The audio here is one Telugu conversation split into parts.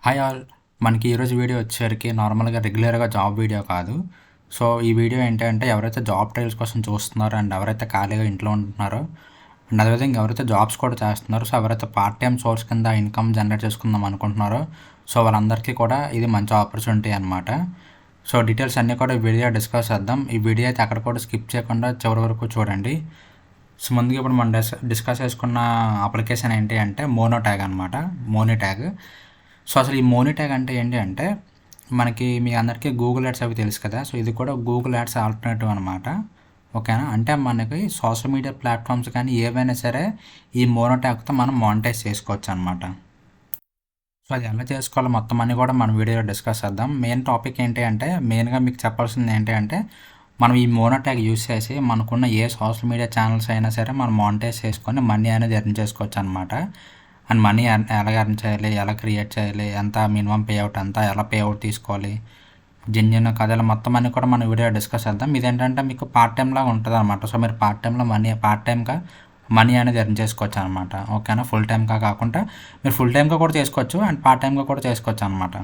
Hi all. మనకి ఈరోజు వీడియో వచ్చేసరికి నార్మల్గా రెగ్యులర్గా జాబ్ వీడియో కాదు. సో ఈ వీడియో ఏంటంటే ఎవరైతే జాబ్ ట్రయల్స్ కోసం చూస్తున్నారో అండ్ ఎవరైతే ఖాళీగా ఇంట్లో ఉంటున్నారో అండ్ అదేవిధంగా ఎవరైతే జాబ్స్ కూడా చేస్తున్నారో, సో ఎవరైతే పార్ట్ టైం సోర్స్ కింద ఇన్కమ్ జనరేట్ చేసుకుందాం అనుకుంటున్నారో, సో వాళ్ళందరికీ కూడా ఇది మంచి ఆపర్చునిటీ అనమాట. సో డీటెయిల్స్ అన్నీ కూడా ఈ వీడియో డిస్కస్ చేద్దాం. ఈ వీడియో అయితే అక్కడ కూడా స్కిప్ చేయకుండా చివరి వరకు చూడండి. సో ముందుగా ఇప్పుడు మనం డిస్కస్ చేసుకున్న అప్లికేషన్ ఏంటి అంటే మోనోట్యాగ్ అనమాట. మోనోట్యాగ్. సో అసలు ఈ మోనోట్యాగ్ అంటే ఏంటి అంటే మనకి మీ అందరికీ గూగుల్ యాడ్స్ అవి తెలుసు కదా. సో ఇది కూడా గూగుల్ యాడ్స్ ఆల్టర్నేటివ్ అనమాట. ఓకేనా. అంటే మనకి సోషల్ మీడియా ప్లాట్ఫామ్స్ కానీ ఏవైనా సరే ఈ మోనోట్యాగ్తో మనం మానిటైజ్ చేసుకోవచ్చు అనమాట. సో అది ఎలా చేసుకోవాలో మొత్తం అన్నీ కూడా మనం వీడియోలో డిస్కస్ చేద్దాం. మెయిన్ టాపిక్ ఏంటి అంటే మెయిన్గా మీకు చెప్పాల్సింది ఏంటి అంటే మనం ఈ మోనోట్యాగ్ యూస్ చేసి మనకున్న ఏ సోషల్ మీడియా ఛానల్స్ అయినా సరే మనం మానిటైజ్ చేసుకొని మనీ అనేది ఎర్న్ చేసుకోవచ్చు అనమాట. అండ్ మనీ ఎలా ఎర్న్ చేయాలి, ఎలా క్రియేట్ చేయాలి, ఎంత మినిమం పేఅవుట్, ఎంత ఎలా పేఅవుట్ తీసుకోవాలి, జెన్యున్ కథలు మొత్తం అన్నీ కూడా మనం వీడియో డిస్కస్ చేద్దాం. ఇదేంటంటే మీకు పార్ట్ టైంలా ఉంటుంది అనమాట. సో మీరు పార్ట్ టైంగా మనీ అనేది ఎర్న్ చేసుకోవచ్చు అనమాట. ఓకేనా. ఫుల్ టైంగా కాకుండా మీరు ఫుల్ టైంగా కూడా చేసుకోవచ్చు అండ్ పార్ట్ టైంగా కూడా చేసుకోవచ్చు అనమాట.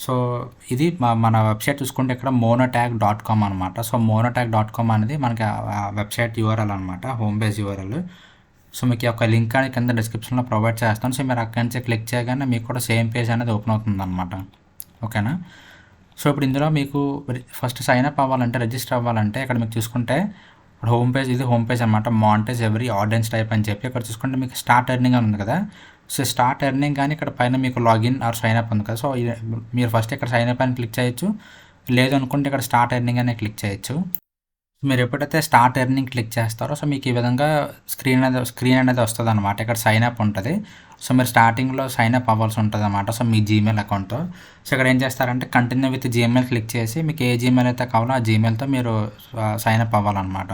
సో ఇది మన వెబ్సైట్ చూసుకుంటే ఇక్కడ monoTag.com అనమాట. సో monoTag.com అనేది మనకి వెబ్సైట్ యూఆర్ఎల్ అనమాట, హోమ్ పేజ్ యూఆర్ఎల్. సో మీకు ఒక లింక్ అని కింద డిస్క్రిప్షన్లో ప్రొవైడ్ చేస్తాను. సో మీరు అక్కడి నుంచి క్లిక్ చేయగానే మీకు కూడా సేమ్ పేజ్ అనేది ఓపెన్ అవుతుంది అనమాట. ఓకేనా. సో ఇప్పుడు ఇందులో మీకు ఫస్ట్ సైన్ అప్ అవ్వాలంటే, రిజిస్టర్ అవ్వాలంటే ఇక్కడ మీకు చూసుకుంటే హోమ్ పేజ్, ఇది హోమ్ పేజ్ అనమాట. మానిటైజ్ ఎవరీ ఆడియన్స్ టైప్ అని చెప్పి ఇక్కడ చూసుకుంటే మీకు స్టార్ట్ ఎర్నింగ్ అని ఉంది కదా. సో స్టార్ట్ ఎర్నింగ్ కానీ ఇక్కడ పైన మీకు లాగిన్ ఆర్ సైన్ అప్ ఉంది కదా. సో మీరు ఫస్ట్ ఇక్కడ సైన్ అప్ అని క్లిక్ చేయొచ్చు, లేదు అనుకుంటే ఇక్కడ స్టార్ట్ ఎర్నింగ్ అనే క్లిక్ చేయొచ్చు. మీరు ఎప్పుడైతే స్టార్ట్ ఎర్నింగ్ క్లిక్ చేస్తారో సో మీకు ఈ విధంగా స్క్రీన్ అనేది వస్తుంది అనమాట. ఇక్కడ సైన్ అప్ ఉంటుంది. సో మీరు స్టార్టింగ్లో సైన్ అప్ అవ్వాల్సి ఉంటుంది అనమాట. సో మీ జీమెయిల్ అకౌంట్తో. సో ఇక్కడ ఏం చేస్తారంటే కంటిన్యూ విత్ జీమెయిల్ క్లిక్ చేసి మీకు ఏ జీమెయిల్ అయితే కావాలో ఆ జీమెయిల్తో మీరు సైన్ అప్ అవ్వాలన్నమాట.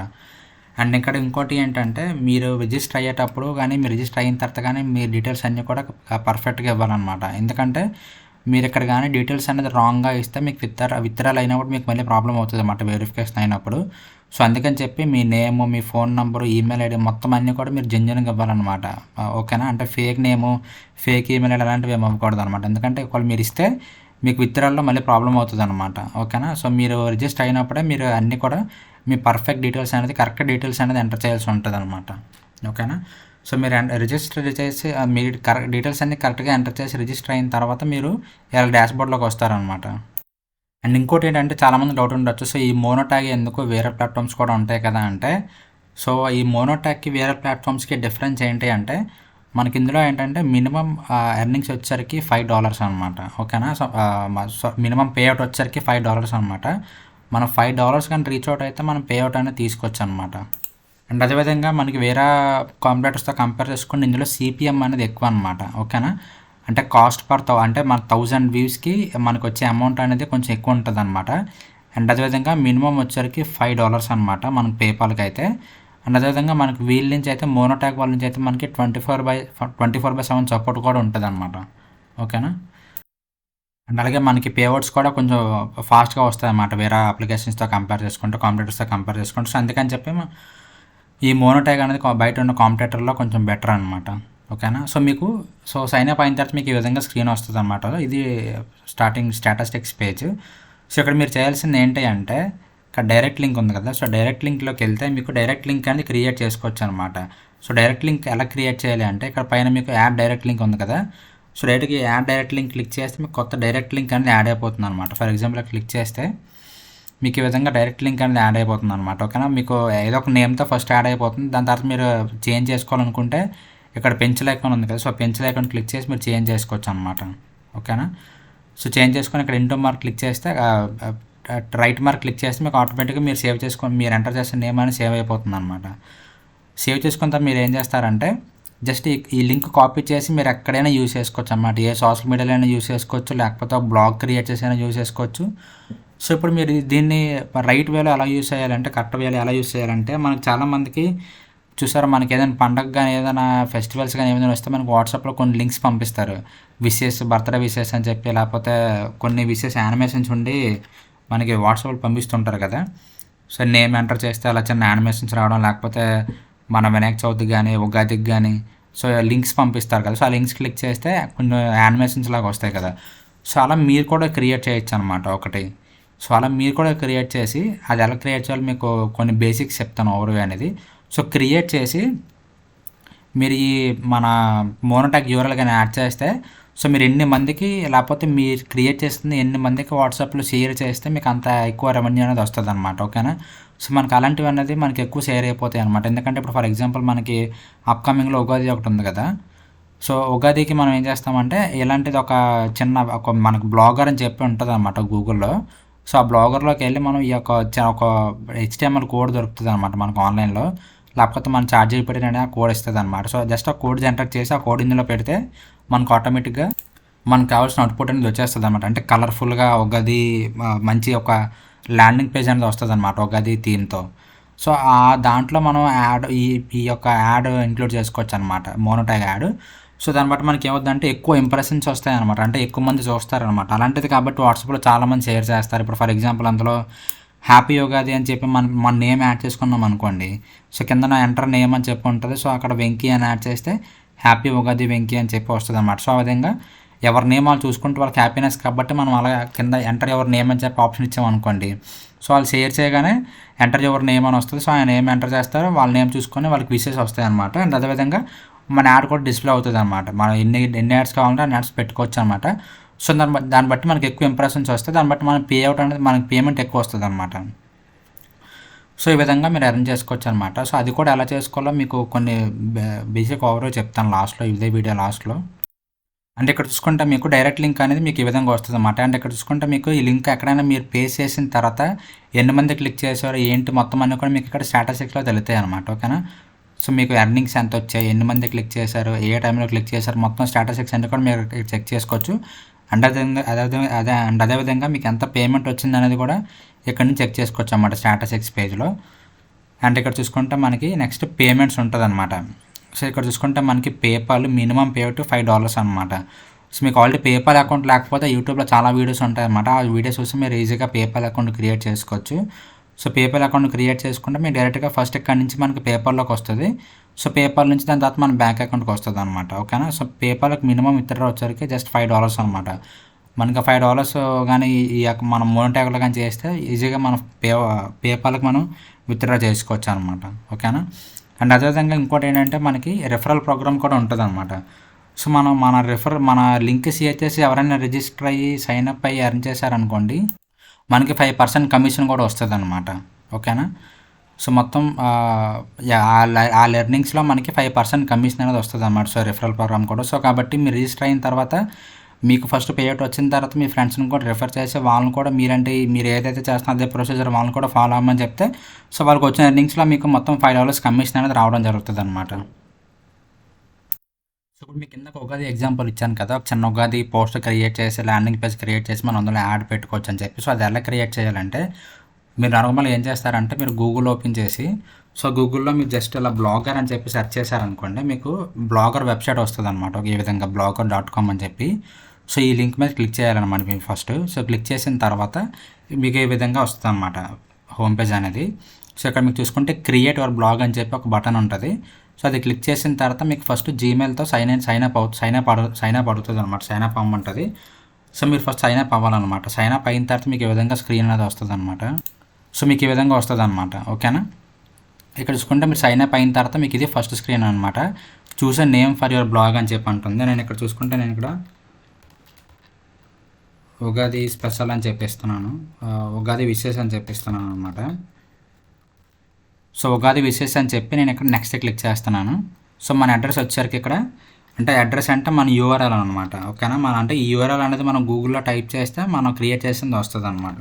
అండ్ ఇక్కడ ఇంకోటి ఏంటంటే మీరు రిజిస్టర్ అయ్యేటప్పుడు కానీ మీరు రిజిస్టర్ అయిన తర్వాత కానీ మీ డీటెయిల్స్ అన్నీ కూడా పర్ఫెక్ట్గా ఇవ్వాలన్నమాట. ఎందుకంటే మీరు ఇక్కడ కానీ డీటెయిల్స్ అనేది రాంగ్గా ఇస్తే మీకు విత్డ్రాల్ అయినప్పుడు మీకు మళ్ళీ ప్రాబ్లం అవుతుంది అన్నమాట, వెరిఫికేషన్ అయినప్పుడు. సో అందుకని చెప్పి మీ నేము, మీ ఫోన్ నెంబరు, ఈమెయిల్ ఐడి మొత్తం అన్నీ కూడా మీరు జెన్యున్గా ఇవ్వాలన్నమాట. ఓకేనా. అంటే ఫేక్ నేము, ఫేక్ ఈమెయిల్ ఐడి అలాంటివి ఏమి ఇవ్వకూడదు అనమాట. ఎందుకంటే ఒకవేళ మీరు ఇస్తే మీకు విత్డ్రాల్లో మళ్ళీ ప్రాబ్లం అవుతుంది అనమాట. ఓకేనా. సో మీరు రిజిస్టర్ అయినప్పుడే మీరు అన్నీ కూడా మీ పర్ఫెక్ట్ డీటెయిల్స్ అనేది, కరెక్ట్ డీటెయిల్స్ అనేది ఎంటర్ చేయాల్సి ఉంటుంది అనమాట. ఓకేనా. సో మీరు రిజిస్టర్ చేసి మీ డీటెయిల్స్ అన్నీ కరెక్ట్గా ఎంటర్ చేసి రిజిస్టర్ అయిన తర్వాత మీరు ఇలా డాష్బోర్డ్లోకి వస్తారనమాట. అండ్ ఇంకోటి ఏంటంటే చాలామంది డౌట్ ఉండొచ్చు, సో ఈ మోనోట్యాగ్ ఎందుకు వేరే ప్లాట్ఫామ్స్ కూడా ఉంటాయి కదా అంటే, సో ఈ మోనోట్యాగ్కి వేరే ప్లాట్ఫామ్స్కి డిఫరెన్స్ ఏంటి అంటే మనకి ఇందులో ఏంటంటే మినిమం ఎర్నింగ్స్ వచ్చేసరికి $5 అనమాట. ఓకేనా. సో మినిమం పేఅవుట్ వచ్చేసరికి $5 అనమాట. మనం $5 కానీ రీచ్ అవుట్ అయితే మనం పేఅవుట్ అనేది తీసుకోవచ్చు అనమాట. అండ్ అదేవిధంగా మనకి వేరే కాంపిటేటర్స్తో కంపేర్ చేసుకుంటే ఇందులో సిపిఎం అనేది ఎక్కువ అనమాట. ఓకేనా. అంటే కాస్ట్ పర్ అంటే మన 1000 వ్యూస్కి మనకు వచ్చే అమౌంట్ అనేది కొంచెం ఎక్కువ ఉంటుంది అనమాట. అండ్ అదేవిధంగా మినిమం వచ్చేసరికి $5 అనమాట మనకు పేపాల్కి అయితే. అండ్ అదేవిధంగా మనకి వీళ్ళ నుంచి అయితే మోనోట్యాగ్ వాళ్ళ నుంచి అయితే మనకి 24/7 సపోర్ట్ కూడా ఉంటుంది అనమాట. ఓకేనా. అండ్ అలాగే మనకి పేఅవుట్స్ కూడా కొంచెం ఫాస్ట్గా వస్తాయి అన్నమాట వేరే అప్లికేషన్స్తో కంపేర్ చేసుకుంటే, కాంపిటేటర్స్తో కంపేర్ చేసుకుంటే. సో అందుకని చెప్పి ఈ మోనోట్యాగ్ అనేది బయట ఉన్న కాంపిటేటర్లో కొంచెం బెటర్ అనమాట. ఓకేనా. సో మీకు సైన్ అప్ అయిన తర్వాత మీకు ఈ విధంగా స్క్రీన్ వస్తుంది అనమాట. ఇది స్టార్టింగ్ స్టాటిస్టిక్స్ పేజ్. సో ఇక్కడ మీరు చేయాల్సింది ఏంటి అంటే ఇక్కడ డైరెక్ట్ లింక్ ఉంది కదా. సో డైరెక్ట్ లింక్లోకి వెళ్తే మీకు డైరెక్ట్ లింక్ అనేది క్రియేట్ చేసుకోవచ్చు అనమాట. సో డైరెక్ట్ లింక్ ఎలా క్రియేట్ చేయాలి అంటే ఇక్కడ పైన మీకు యాడ్ డైరెక్ట్ లింక్ ఉంది కదా. సో డైరెక్ట్గా యాడ్ డైరెక్ట్ లింక్ క్లిక్ చేస్తే మీకు కొత్త డైరెక్ట్ లింక్ అనేది యాడ్ అయిపోతుంది అనమాట. ఫర్ ఎగ్జాంపుల్ క్లిక్ చేస్తే మీకు ఈ విధంగా డైరెక్ట్ లింక్ అనేది యాడ్ అయిపోతుంది అనమాట. ఓకేనా. మీకు ఏదో ఒక నేమ్తో ఫస్ట్ యాడ్ అయిపోతుంది. దాని తర్వాత మీరు చేంజ్ చేసుకోవాలనుకుంటే ఇక్కడ పెన్సిల్ ఐకాన్ ఉంది కదా. సో పెన్సిల్ ఐకాన్ క్లిక్ చేసి మీరు చేంజ్ చేసుకోవచ్చు అనమాట. ఓకేనా. సో చేంజ్ చేసుకొని ఇక్కడ ఇంటూ మార్క్ క్లిక్ చేస్తే రైట్ మార్క్ క్లిక్ చేస్తే మీకు ఆటోమేటిక్గా మీరు సేవ్ చేసుకొని మీరు ఎంటర్ చేసిన నేమ్ అనేది సేవ్ అయిపోతుంది అనమాట. సేవ్ చేసుకున్న తర్వాత మీరు ఏం చేస్తారంటే జస్ట్ ఈ లింక్ కాపీ చేసి మీరు ఎక్కడైనా యూజ్ చేసుకోవచ్చు అన్నమాట. ఏ సోషల్ మీడియాలో అయినా యూజ్ చేసుకోవచ్చు, లేకపోతే ఒక బ్లాగ్ క్రియేట్ చేసి అయినా యూజ్ చేసుకోవచ్చు. సో ఇప్పుడు మీరు దీన్ని రైట్ వేలో ఎలా యూజ్ చేయాలంటే, కరెక్ట్ వేలో ఎలా యూజ్ చేయాలంటే మనకు చాలామందికి చూసారా, మనకి ఏదైనా పండగ కానీ ఏదైనా ఫెస్టివల్స్ కానీ ఏదైనా వస్తే మనకు వాట్సాప్లో కొన్ని లింక్స్ పంపిస్తారు. విషెస్, బర్త్డే విషెస్ అని చెప్పి, లేకపోతే కొన్ని విషెస్ యానిమేషన్స్ ఉండి మనకి వాట్సాప్లో పంపిస్తుంటారు కదా. సో నేమ్ ఎంటర్ చేస్తే అలా చిన్న యానిమేషన్స్ రావడం, లేకపోతే మన వినాయక చవితికి కానీ ఉగాదికి కానీ సో లింక్స్ పంపిస్తారు కదా, సో ఆ లింక్స్ క్లిక్ చేస్తే కొన్ని యానిమేషన్స్ లాగా వస్తాయి కదా, సో అలా మీరు కూడా క్రియేట్ చేయొచ్చు అనమాట ఒకటి. సో అలా మీరు కూడా క్రియేట్ చేసి అది ఎలా క్రియేట్ చేయాలో మీకు కొన్ని బేసిక్స్ చెప్తాను ఓవర్వ్యూ అనేది. సో క్రియేట్ చేసి మీరు ఈ మన మోనోటాగ్ యూఆర్ఎల్ కానీ యాడ్ చేస్తే, సో మీరు ఎన్ని మందికి లేకపోతే మీరు క్రియేట్ చేస్తుంది ఎన్ని మందికి వాట్సాప్లో షేర్ చేస్తే మీకు అంత ఎక్కువ రెవెన్యూ అనేది వస్తుంది అనమాట. ఓకేనా. సో మనకి అలాంటివి అనేది మనకి ఎక్కువ షేర్ అయిపోతాయి అనమాట. ఎందుకంటే ఇప్పుడు ఫర్ ఎగ్జాంపుల్ మనకి అప్కమింగ్లో ఉగాది ఒకటి ఉంది కదా, సో ఉగాదికి మనం ఏం చేస్తామంటే ఇలాంటిది ఒక చిన్న ఒక మనకు బ్లాగర్ అని చెప్పి ఉంటుంది అనమాట గూగుల్లో. సో ఆ బ్లాగర్లోకి వెళ్ళి మనం ఈ యొక్క ఒక HTML కోడ్ దొరుకుతుంది అనమాట మనకు ఆన్లైన్లో, లేకపోతే మన ChatGPT అనేది ఆ కోడ్ ఇస్తుంది అనమాట. సో జస్ట్ ఆ కోడ్ జనరేట్ చేసి ఆ కోడ్ ఇందులో పెడితే మనకు ఆటోమేటిక్గా మనకు కావాల్సిన అవుట్పుట్ అనేది వచ్చేస్తుంది అనమాట. అంటే కలర్ఫుల్గా ఉగాది మంచి ఒక ల్యాండింగ్ పేజ్ అనేది వస్తుంది అనమాట ఉగాది థీమ్తో. సో ఆ దాంట్లో మనం యాడ్ ఈ యొక్క యాడ్ ఇంక్లూడ్ చేసుకోవచ్చు అనమాట, మోనోటాగ్ యాడ్. సో దాన్ని బట్టి మనకి ఏమవుతుందంటే ఎక్కువ ఇంప్రెషన్స్ వస్తాయి అనమాట, అంటే ఎక్కువ మంది చూస్తారనమాట. అలాంటిది కాబట్టి వాట్సాప్లో చాలామంది షేర్ చేస్తారు. ఇప్పుడు ఫర్ ఎగ్జాంపుల్ అందులో హ్యాపీ యోగాది అని చెప్పి మన నేమ్ యాడ్ చేసుకున్నాం అనుకోండి, సో కింద ఎంటర్ నేమ్ అని చెప్పి ఉంటుంది. సో అక్కడ వెంకీ అని యాడ్ చేస్తే హ్యాపీ ఉగాది వెంకీ అని చెప్పి వస్తుంది అనమాట. సో ఆ విధంగా ఎవరి నేమ్ వాళ్ళు చూసుకుంటే వాళ్ళకి హ్యాపీనెస్ కాబట్టి మనం అలా కింద ఎంటర్ ఎవరి నేమ్ అని చెప్పి ఆప్షన్ ఇచ్చామనుకోండి, సో వాళ్ళు షేర్ చేయగానే ఎంటర్ ఎవరి నేమ్ అని వస్తుంది. సో ఆ నేమ్ ఎంటర్ చేస్తారు, వాళ్ళ నేమ్ చూసుకొని వాళ్ళకి విషెస్ వస్తాయి అనమాట. అండ్ అదేవిధంగా మన యాడ్ కూడా డిస్ప్లే అవుతుంది అనమాట. మనం ఎన్ని యాడ్స్ కావాలంటే అన్ని యాడ్స్ పెట్టుకోవచ్చు అనమాట. సో దాన్ని బట్టి మనకి ఎక్కువ ఇంప్రెషన్స్ వస్తాయి, దాన్ని బట్టి మనం పే అవుట్ అనేది మనకి పేమెంట్ ఎక్కువ వస్తుంది అనమాట. సో ఈ విధంగా మీరు ఎర్న్ చేసుకోవచ్చు అనమాట. సో అది కూడా ఎలా చేసుకోవాలో మీకు కొన్ని బేసిక్ ఓవర్ చెప్తాను లాస్ట్లో, ఇదే వీడియో లాస్ట్లో. అంటే ఇక్కడ చూసుకుంటే మీకు డైరెక్ట్ లింక్ అనేది మీకు ఈ విధంగా వస్తుంది అనమాట. అంటే ఇక్కడ చూసుకుంటే మీకు ఈ లింక్ ఎక్కడైనా మీరు పేస్ట్ చేసిన తర్వాత ఎన్ని మంది క్లిక్ చేశారో ఏంటి మొత్తం అన్నీ కూడా మీకు ఇక్కడ స్టాటిస్టిక్స్లో తెలుస్తాయి అనమాట. ఓకేనా. సో మీకు ఎర్నింగ్స్ ఎంత వచ్చాయి, ఎన్ని మంది క్లిక్ చేశారు, ఏ టైంలో క్లిక్ చేశారు, మొత్తం స్టాటిస్టిక్స్ అన్నీ కూడా మీరు చెక్ చేసుకోవచ్చు. అండ్ అదేవిధంగా మీకు ఎంత పేమెంట్ వచ్చింది అనేది కూడా ఇక్కడ నుంచి చెక్ చేసుకోవచ్చు అన్నమాట స్టాటిస్టిక్స్ పేజ్లో. అండ్ ఇక్కడ చూసుకుంటే మనకి నెక్స్ట్ పేమెంట్స్ ఉంటుంది అనమాట. సో ఇక్కడ చూసుకుంటే మనకి పేపాల్ మినిమం పే టు $5 అనమాట. సో మీకు ఆల్రెడీ పేపాల్ అకౌంట్ లేకపోతే యూట్యూబ్లో చాలా వీడియోస్ ఉంటాయి అనమాట. ఆ వీడియోస్ చూసి మీరు ఈజీగా పేపాల్ అకౌంట్ క్రియేట్ చేసుకోవచ్చు. సో పేపాల్ అకౌంట్ క్రియేట్ చేసుకుంటే మీరు డైరెక్ట్గా ఫస్ట్ ఇక్కడ నుంచి మనకి పేపాల్లోకి వస్తుంది. సో పేపాల్ నుంచి దాని తర్వాత మన బ్యాంక్ అకౌంట్కి వస్తుంది అనమాట. ఓకేనా. సో పేపాల్కి మినిమం విత్డ్రా వచ్చరికి జస్ట్ $5 అనమాట. మనకి $5 కానీ ఈ మనం మోనోటాగ్లో కానీ చేస్తే ఈజీగా మనం పేపాల్కి మనం విత్డ్రా చేసుకోవచ్చు అనమాట. ఓకేనా. అండ్ అదేవిధంగా ఇంకోటి ఏంటంటే మనకి రెఫరల్ ప్రోగ్రామ్ కూడా ఉంటుంది అనమాట. సో మన లింక్ షేర్ చేసి ఎవరైనా రిజిస్టర్ అయ్యి సైన్ అప్ అయ్యి ఎర్న్ చేశారనుకోండి, మనకి 5% కమిషన్ కూడా వస్తుంది అనమాట. ఓకేనా. సో మొత్తం ఆ లెర్నింగ్స్లో మనకి 5% కమిషన్ అనేది వస్తుంది అన్నమాట. సో రిఫరల్ ప్రోగ్రామ్ కూడా. సో కాబట్టి మీరు రిజిస్టర్ అయిన తర్వాత మీకు ఫస్ట్ పేఅవుట్ వచ్చిన తర్వాత మీ ఫ్రెండ్స్ని కూడా రిఫర్ చేసి వాళ్ళని కూడా మీరు ఏదైతే చేస్తున్నారో అదే ప్రొసీజర్ వాళ్ళని కూడా ఫాలో అవ్వమని చెప్తే, సో వాళ్ళకి వచ్చిన ఎర్నింగ్స్లో మీకు మొత్తం $5 కమిషన్ అనేది రావడం జరుగుతుంది అనమాట. సో ఇప్పుడు మీకు కింద ఉగాది ఎగ్జాంపుల్ ఇచ్చాను కదా, ఒక చిన్న ఉగాది పోస్ట్ క్రియేట్ చేసి ల్యాండింగ్ పేజ్ క్రియేట్ చేసి మనం అందులో యాడ్ పెట్టుకోవచ్చు అని చెప్పి. సో అది ఎలా క్రియేట్ చేయాలంటే మీరు నార్మల్గా ఏం చేస్తారంటే మీరు గూగుల్ ఓపెన్ చేసి, సో గూగుల్లో మీరు జస్ట్ ఇలా బ్లాగర్ అని చెప్పి సెర్చ్ చేశారనుకోండి, మీకు బ్లాగర్ వెబ్సైట్ వస్తుంది అనమాట. ఈ విధంగా blogger.com అని చెప్పి. సో ఈ లింక్ మీద క్లిక్ చేయాలన్నమాట మీరు ఫస్ట్. సో క్లిక్ చేసిన తర్వాత మీకు ఈ విధంగా వస్తుంది అనమాట హోమ్ పేజ్ అనేది. సో ఇక్కడ మీకు చూసుకుంటే క్రియేట్ యువర్ బ్లాగ్ అని చెప్పి ఒక బటన్ ఉంటుంది. సో అది క్లిక్ చేసిన తర్వాత మీకు ఫస్ట్ జీమెయిల్తో సైన్ అప్ అవుతుంది అనమాట. సైన్ అప్ అవ్వమంటుంది. సో మీరు ఫస్ట్ సైన్ అప్ అవ్వాలన్నమాట. సైన్ అప్ అయిన తర్వాత మీకు ఈ విధంగా స్క్రీన్ అనేది వస్తుంది అనమాట. సో మీకు ఈ విధంగా వస్తుంది అనమాట. ఓకేనా. ఇక్కడ చూసుకుంటే మీరు సైన్ అప్ అయిన తర్వాత మీకు ఇది ఫస్ట్ స్క్రీన్ అనమాట. చూసే నేమ్ ఫర్ యువర్ బ్లాగ్ అని చెప్పి అంటుంది. నేను ఇక్కడ చూసుకుంటే నేను ఇక్కడ ఉగాది స్పెషల్ అని చెప్పిస్తున్నాను, ఉగాది విషెస్ అని చెప్పిస్తున్నాను అనమాట. సో ఉగాది విషెస్ అని చెప్పి నేను ఇక్కడ నెక్స్ట్ క్లిక్ చేస్తున్నాను. సో మన అడ్రస్ వచ్చేసరికి ఇక్కడ అంటే అడ్రస్ అంటే మన యూఆర్ఎల్ అనమాట. ఓకేనా. అంటే ఈ యూఆర్ఎల్ అనేది మనం గూగుల్లో టైప్ చేస్తే మనం క్రియేట్ చేసింది వస్తుంది అనమాట.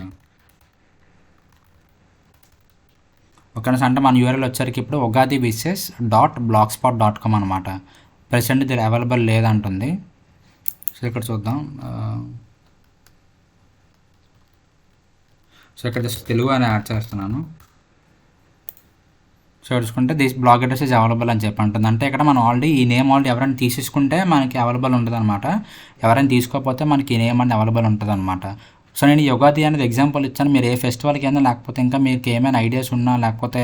ఓకేనా. అంటే మన యూఆర్ఎల్ వచ్చేసరికి ఇప్పుడు ఉగాది విషెస్ .blogspot.com అనమాట. ప్రెసెంట్ ఇది అవైలబుల్ లేదంటుంది. సో ఇక్కడ చూద్దాం. సో ఇక్కడ జస్ట్ తెలుగు అని యాడ్ చేస్తున్నాను. సో చూసుకుంటే this blog address is available అని చెప్పి ఉంటుంది. అంటే ఇక్కడ మనం ఆల్రెడీ ఈ నేమ్ ఎవరైనా తీసేసుకుంటే మనకి అవైలబుల్ ఉంటుంది అనమాట. ఎవరైనా తీసుకోకపోతే మనకి ఈ నేమ్ అనేది అవైలబుల్ ఉంటుంది అనమాట. సో నేను యుగాది అనేది ఎగ్జాంపుల్ ఇచ్చాను. మీరు ఏ ఫెస్టివల్కి అయినా లేకపోతే ఇంకా మీకు ఏమైనా ఐడియాస్ ఉన్నా లేకపోతే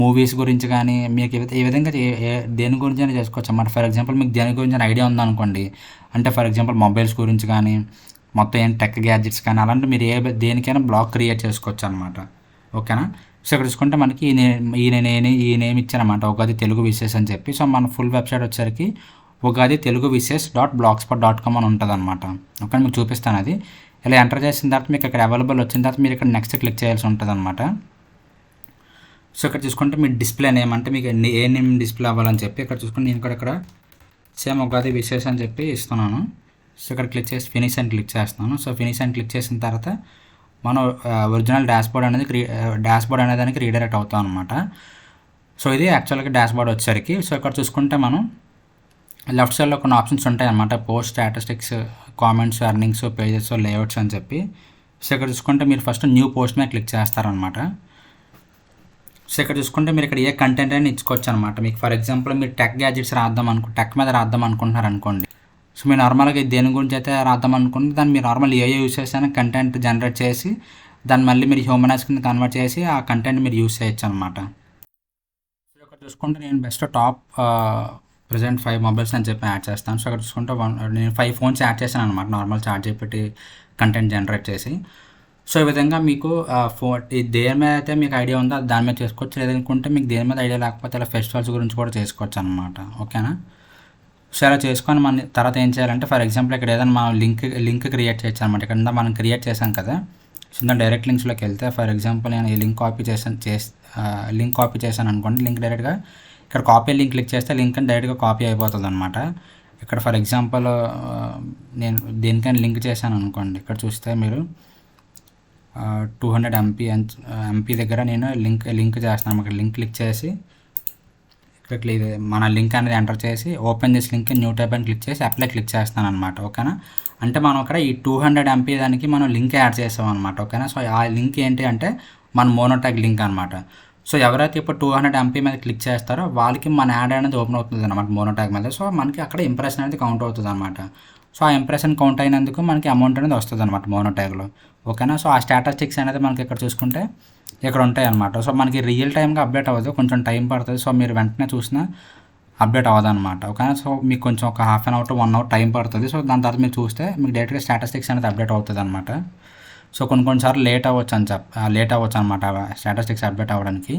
మూవీస్ గురించి కానీ మీకు ఈ విధంగా దేని గురించి అయినా చేసుకోవచ్చు అన్నమాట. ఫర్ ఎగ్జాంపుల్ మీకు దేని గురించి ఐడియా ఉందనుకోండి, అంటే ఫర్ ఎగ్జాంపుల్ మొబైల్స్ గురించి కానీ మొత్తం ఏం టెక్ గ్యాడ్జెట్స్ కానీ అలాంటి మీరు దేనికైనా బ్లాగ్ క్రియేట్ చేసుకోవచ్చు అనమాట. ఓకేనా. సో ఇక్కడ చూసుకుంటే మనకి ఈ నేమ్ ఇచ్చానమాట, ఉగాది తెలుగు విషెస్ అని చెప్పి. సో మన ఫుల్ వెబ్సైట్ వచ్చేసరికి ఉగాది తెలుగు విషెస్ .blogspot.com అని ఉంటుంది అనమాట. ఓకే, మీకు చూపిస్తాను. అది ఇలా ఎంటర్ చేసిన తర్వాత మీకు ఇక్కడ అవైలబుల్ వచ్చిన తర్వాత మీరు ఇక్కడ నెక్స్ట్ క్లిక్ చేయాల్సి ఉంటుంది అనమాట. సో ఇక్కడ చూసుకుంటే మీ డిస్ప్లే నేమ్ అంటే మీకు ఏ నేమ్ డిస్ప్లే అవ్వాలని చెప్పి ఇక్కడ చూసుకుంటే నేను ఇక్కడ సేమ్ ఉగాది విషెస్ అని చెప్పి ఇస్తున్నాను. సో ఇక్కడ క్లిక్ చేసి ఫినిష్ అని క్లిక్ చేస్తున్నాను. సో ఫినిష్ అని క్లిక్ చేసిన తర్వాత మనం ఒరిజినల్ డాష్బోర్డ్ అనేది దానికి రీడైరెక్ట్ అవుతాం అనమాట. సో ఇది యాక్చువల్గా డాష్బోర్డ్ వచ్చేసరికి. సో ఇక్కడ చూసుకుంటే మనం లెఫ్ట్ సైడ్లో కొన్ని ఆప్షన్స్ ఉంటాయి అన్నమాట, post, statistics, comments, earnings, pages, layouts అని చెప్పి. సో ఇక్కడ చూసుకుంటే మీరు ఫస్ట్ న్యూ పోస్ట్ మీద క్లిక్ చేస్తారనమాట. సో ఇక్కడ చూసుకుంటే మీరు ఇక్కడ ఏ కంటెంట్ అయినా ఇచ్చుకోవచ్చు అనమాట. మీకు ఫర్ ఎగ్జాంపుల్ మీరు టెక్ గ్యాడ్జెట్స్ టెక్ మీద రాద్దాం అనుకుంటున్నారు అనుకోండి. సో మీరు నార్మల్గా దేని గురించి అయితే రాద్దాం అనుకుంటే దాన్ని మీరు నార్మల్ ఏ యూస్ చేసినా కంటెంట్ జనరేట్ చేసి దాన్ని మళ్ళీ మీరు హ్యూమనైజ్ కింద కన్వర్ట్ చేసి ఆ కంటెంట్ మీరు యూస్ చేయొచ్చు అనమాట. సో ఇక్కడ చూసుకుంటే నేను బెస్ట్ టాప్ ప్రజెంట్ 5 మొబైల్స్ అని చెప్పి యాడ్ చేస్తాను. సో అక్కడ చూసుకుంటే నేను 5 ఫోన్స్ యాడ్ చేశాను అనమాట, నార్మల్ చార్జ్ పెట్టి కంటెంట్ జనరేట్ చేసి. సో ఈ విధంగా మీకు దేని మీద అయితే మీకు ఐడియా ఉందో దాని మీద చేసుకోవచ్చు. లేదనుకుంటే మీకు దేని మీద ఐడియా లేకపోతే ఇలా ఫెస్టివల్స్ గురించి కూడా చేసుకోవచ్చు అనమాట. ఓకేనా. సో అలా చేసుకొని మన తర్వాత ఏం చేయాలంటే ఫర్ ఎగ్జాంపుల్ ఇక్కడ ఏదైనా మనం లింక్ క్రియేట్ చేయొచ్చు అనమాట. ఇక్కడ మనం క్రియేట్ చేసాం కదా, సో డైరెక్ట్ లింక్స్లోకి వెళ్తే ఫర్ ఎగ్జాంపుల్ నేను ఈ లింక్ కాపీ చేశాను అనుకోండి. లింక్ డైరెక్ట్గా ఇక్కడ కాపీ లింక్ క్లిక్ చేస్తే లింక్ అని డైరెక్ట్గా కాపీ అయిపోతుంది అనమాట. ఇక్కడ ఫర్ ఎగ్జాంపుల్ నేను దేనికైనా లింక్ చేశాను అనుకోండి, ఇక్కడ చూస్తే మీరు 200 MB దగ్గర నేను లింక్ చేస్తున్నాను. ఇక్కడ లింక్ క్లిక్ చేసి ఇక్కడ మన లింక్ అనేది ఎంటర్ చేసి ఓపెన్ చేసి లింక్ న్యూ టైప్ అని క్లిక్ చేసి అప్లై క్లిక్ చేస్తాను అనమాట. ఓకేనా. అంటే మనం అక్కడ ఈ 200 MB దానికి మనం లింక్ యాడ్ చేస్తాం అనమాట. ఓకేనా. సో ఆ లింక్ ఏంటి అంటే మన మోనోటాగ్ లింక్ అనమాట. సో ఎవరైతే ఇప్పుడు 200 MB మీద క్లిక్ చేస్తారో వాళ్ళకి మన యాడ్ అనేది ఓపెన్ అవుతుంది అనమాట మోనోటాగ్ మీద. సో మనకి అక్కడ ఇంప్రెషన్ అనేది కౌంట్ అవుతుంది అనమాట. సో ఆ ఇంప్రెషన్ కౌంట్ అయినందుకు మనకి అమౌంట్ అనేది వస్తుంది అనమాట మోనోటాగ్లో. ఓకేనా. సో ఆ స్టాటిస్టిక్స్ అనేది మనకి ఇక్కడ చూసుకుంటే ఇక్కడ ఉంటాయి అనమాట. సో మనకి రియల్ టైమ్గా అప్డేట్ అవ్వదు, కొంచెం టైం పడుతుంది. సో మీరు వెంటనే చూసినా అప్డేట్ అవ్వదు అనమాట. ఓకేనా. సో మీకు కొంచెం ఒక ½ an hour to 1 hour time పడుతుంది. సో దాని తర్వాత మీరు చూస్తే మీకు డైరెక్ట్గా స్టాటిస్టిక్స్ అనేది అప్డేట్ అవుతుంది అనమాట. సో కొన్నిసార్లు లేట్ అవ్వచ్చు అనమాట స్టాటిస్టిక్స్ అప్డేట్ అవ్వడానికి.